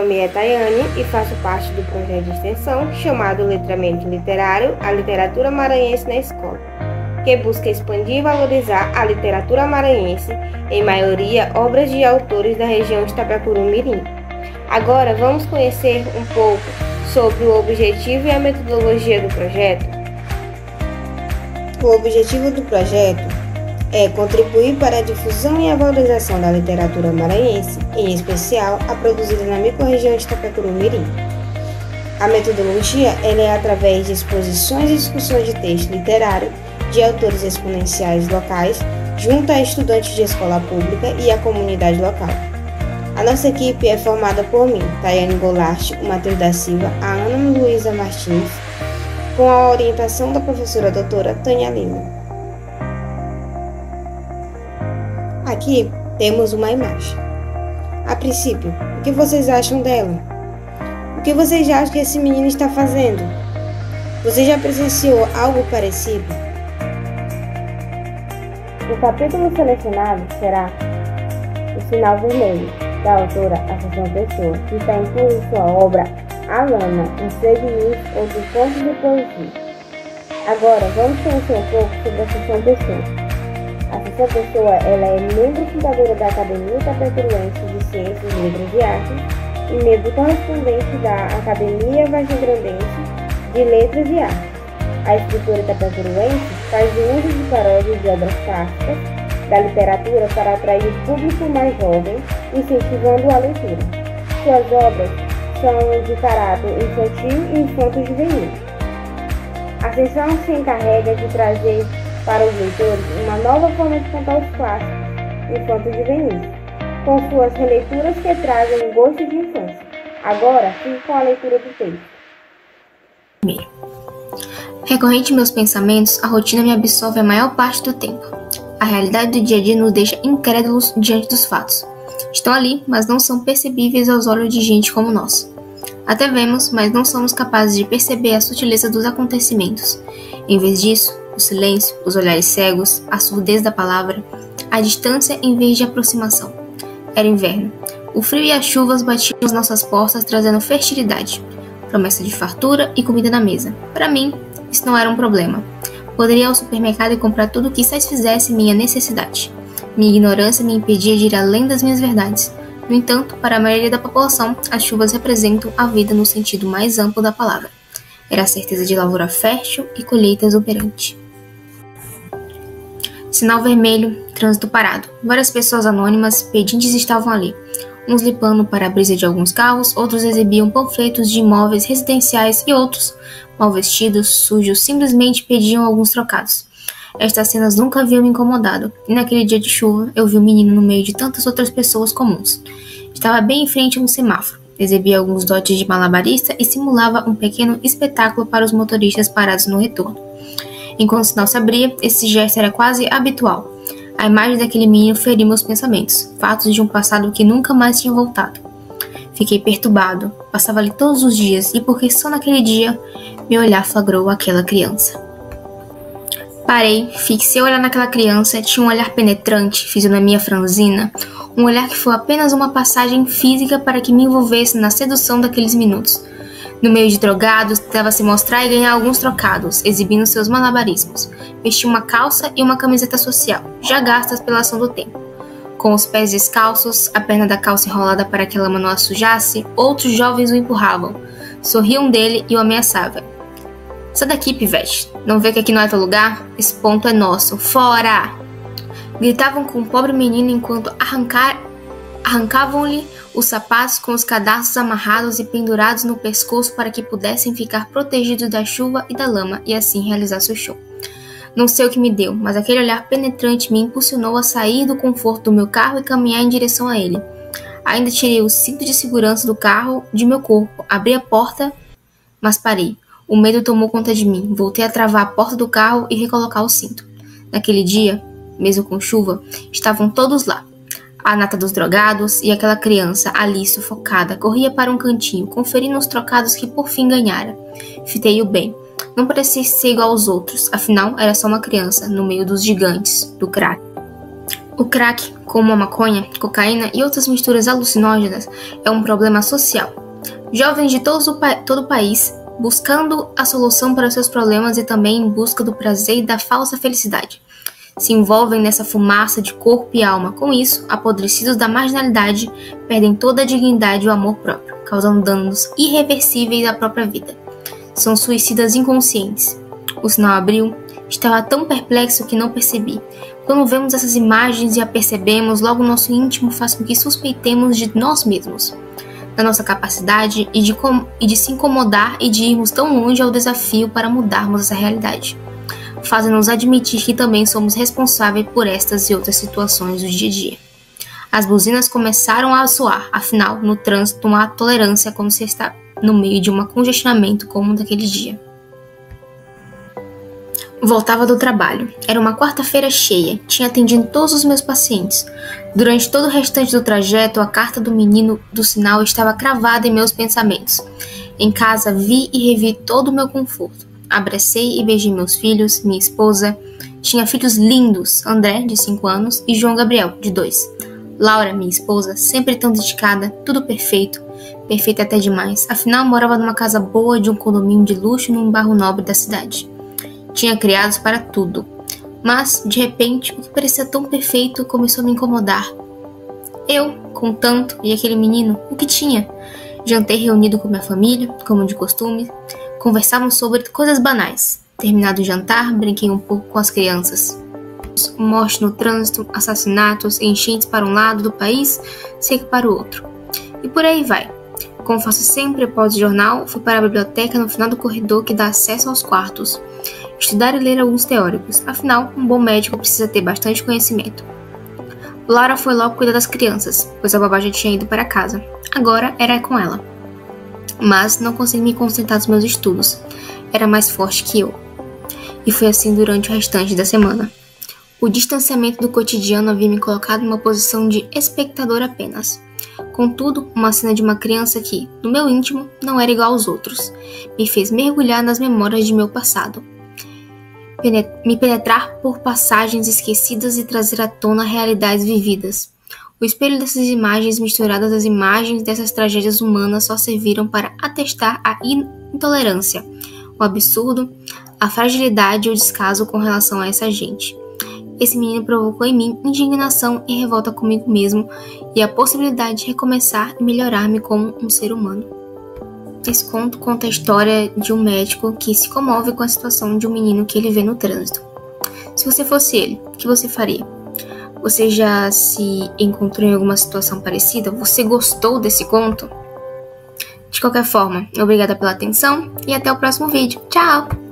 nome é Tayane e faço parte do projeto de extensão chamado Letramento Literário, a literatura maranhense na escola, que busca expandir e valorizar a literatura maranhense, em maioria obras de autores da região de Itapecuru-Mirim. Agora vamos conhecer um pouco sobre o objetivo e a metodologia do projeto. O objetivo do projeto é contribuir para a difusão e a valorização da literatura maranhense, em especial a produzida na microrregião de Itapecuru-Mirim. A metodologia é através de exposições e discussões de texto literário de autores exponenciais locais, junto a estudantes de escola pública e a comunidade local. A nossa equipe é formada por mim, Tayane Goulart, o Matheus da Silva, a Ana Luísa Martins, com a orientação da professora doutora Tânia Lima. Aqui temos uma imagem. A princípio, o que vocês acham dela? O que vocês acham que esse menino está fazendo? Você já presenciou algo parecido? O capítulo selecionado será O Sinal Vermelho, da autora Assunção Pessoa, que está incluído em sua obra A Lama, um segmento ou de contos de poesia. Agora, vamos conhecer um pouco sobre Assunção Pessoa. Assunção Pessoa é membro fundadora da Academia Itapecuruense de Ciências, Letras e Artes e membro correspondente da Academia Vargem-Grandense de Letras e Artes. A escritora itapecuruense faz uso de paródias de obras clássicas da literatura para atrair o público mais jovem, incentivando a leitura. Suas obras são de caráter infantil e infanto-juvenil. A sessão se encarrega de trazer para os leitores uma nova forma de contar os clássicos infanto-juvenis, com suas releituras que trazem gosto de infância. Agora, fique com a leitura do texto. Recorrente meus pensamentos, a rotina me absorve a maior parte do tempo. A realidade do dia a dia nos deixa incrédulos diante dos fatos. Estão ali, mas não são percebíveis aos olhos de gente como nós. Até vemos, mas não somos capazes de perceber a sutileza dos acontecimentos. Em vez disso, o silêncio, os olhares cegos, a surdez da palavra, a distância em vez de aproximação. Era inverno. O frio e as chuvas batiam às nossas portas trazendo fertilidade, promessa de fartura e comida na mesa. Para mim, isso não era um problema. Poderia ir ao supermercado e comprar tudo o que satisfizesse minha necessidade. Minha ignorância me impedia de ir além das minhas verdades. No entanto, para a maioria da população, as chuvas representam a vida no sentido mais amplo da palavra. Era a certeza de lavoura fértil e colheita exuberante. Sinal vermelho, trânsito parado. Várias pessoas anônimas, pedintes estavam ali. Uns limpando para a brisa de alguns carros, outros exibiam panfletos de imóveis residenciais e outros, mal vestidos, sujos, simplesmente pediam alguns trocados. Estas cenas nunca haviam me incomodado, e naquele dia de chuva eu vi um menino no meio de tantas outras pessoas comuns. Estava bem em frente a um semáforo, exibia alguns dotes de malabarista e simulava um pequeno espetáculo para os motoristas parados no retorno. Enquanto o sinal se abria, esse gesto era quase habitual. A imagem daquele menino feriu meus pensamentos, fatos de um passado que nunca mais tinha voltado. Fiquei perturbado, passava ali todos os dias e porque só naquele dia meu olhar flagrou aquela criança. Parei, fixei o olhar naquela criança, tinha um olhar penetrante, fisionomia franzina, um olhar que foi apenas uma passagem física para que me envolvesse na sedução daqueles minutos. No meio de drogados, tentava se mostrar e ganhar alguns trocados, exibindo seus malabarismos. Vestia uma calça e uma camiseta social, já gastas pela ação do tempo. Com os pés descalços, a perna da calça enrolada para que a lama não a sujasse, outros jovens o empurravam. Sorriam dele e o ameaçavam. Sai daqui, pivete. Não vê que aqui não é teu lugar? Esse ponto é nosso. Fora! Gritavam com o pobre menino enquanto arrancavam-lhe os sapatos com os cadarços amarrados e pendurados no pescoço para que pudessem ficar protegidos da chuva e da lama e assim realizar seu show. Não sei o que me deu, mas aquele olhar penetrante me impulsionou a sair do conforto do meu carro e caminhar em direção a ele. Ainda tirei o cinto de segurança do carro de meu corpo, abri a porta, mas parei. O medo tomou conta de mim, voltei a travar a porta do carro e recolocar o cinto. Naquele dia, mesmo com chuva, estavam todos lá. A nata dos drogados e aquela criança, ali sufocada, corria para um cantinho, conferindo os trocados que por fim ganhara. Fitei-o bem. Não parecia ser igual aos outros, afinal era só uma criança, no meio dos gigantes, do crack. O crack, como a maconha, cocaína e outras misturas alucinógenas, é um problema social. Jovens de todo o país buscando a solução para os seus problemas e também em busca do prazer e da falsa felicidade. Se envolvem nessa fumaça de corpo e alma. Com isso, apodrecidos da marginalidade, perdem toda a dignidade e o amor próprio, causando danos irreversíveis à própria vida. São suicidas inconscientes. O sinal abriu. Estava tão perplexo que não percebi. Quando vemos essas imagens e a percebemos, logo nosso íntimo faz com que suspeitemos de nós mesmos, da nossa capacidade e de se incomodar e de irmos tão longe ao desafio para mudarmos essa realidade. Fazem-nos admitir que também somos responsáveis por estas e outras situações do dia a dia. As buzinas começaram a soar, afinal, no trânsito, uma tolerância como se está no meio de um congestionamento como daquele dia. Voltava do trabalho. Era uma quarta-feira cheia. Tinha atendido todos os meus pacientes. Durante todo o restante do trajeto, a carta do menino do sinal estava cravada em meus pensamentos. Em casa, vi e revi todo o meu conforto. Abracei e beijei meus filhos, minha esposa. Tinha filhos lindos, André, de 5 anos, e João Gabriel, de 2. Laura, minha esposa, sempre tão dedicada, tudo perfeito. Perfeito até demais. Afinal, morava numa casa boa de um condomínio de luxo num bairro nobre da cidade. Tinha criados para tudo. Mas, de repente, o que parecia tão perfeito começou a me incomodar. Eu, com tanto, e aquele menino, o que tinha? Jantei reunido com minha família, como de costume. Conversávamos sobre coisas banais. Terminado o jantar, brinquei um pouco com as crianças. Morte no trânsito, assassinatos, enchentes para um lado do país, seca para o outro. E por aí vai. Como faço sempre após o jornal, fui para a biblioteca no final do corredor que dá acesso aos quartos. Estudar e ler alguns teóricos. Afinal, um bom médico precisa ter bastante conhecimento. Laura foi logo cuidar das crianças, pois a babá já tinha ido para casa. Agora era com ela. Mas não consegui me concentrar nos meus estudos. Era mais forte que eu. E foi assim durante o restante da semana. O distanciamento do cotidiano havia me colocado numa posição de espectador apenas. Contudo, uma cena de uma criança que, no meu íntimo, não era igual aos outros, me fez mergulhar nas memórias de meu passado. Me penetrar por passagens esquecidas e trazer à tona realidades vividas. O espelho dessas imagens misturadas às imagens dessas tragédias humanas só serviram para atestar a intolerância, o absurdo, a fragilidade e o descaso com relação a essa gente. Esse menino provocou em mim indignação e revolta comigo mesmo e a possibilidade de recomeçar e melhorar-me como um ser humano. Esse conto conta a história de um médico que se comove com a situação de um menino que ele vê no trânsito. Se você fosse ele, o que você faria? Você já se encontrou em alguma situação parecida? Você gostou desse conto? De qualquer forma, obrigada pela atenção e até o próximo vídeo. Tchau!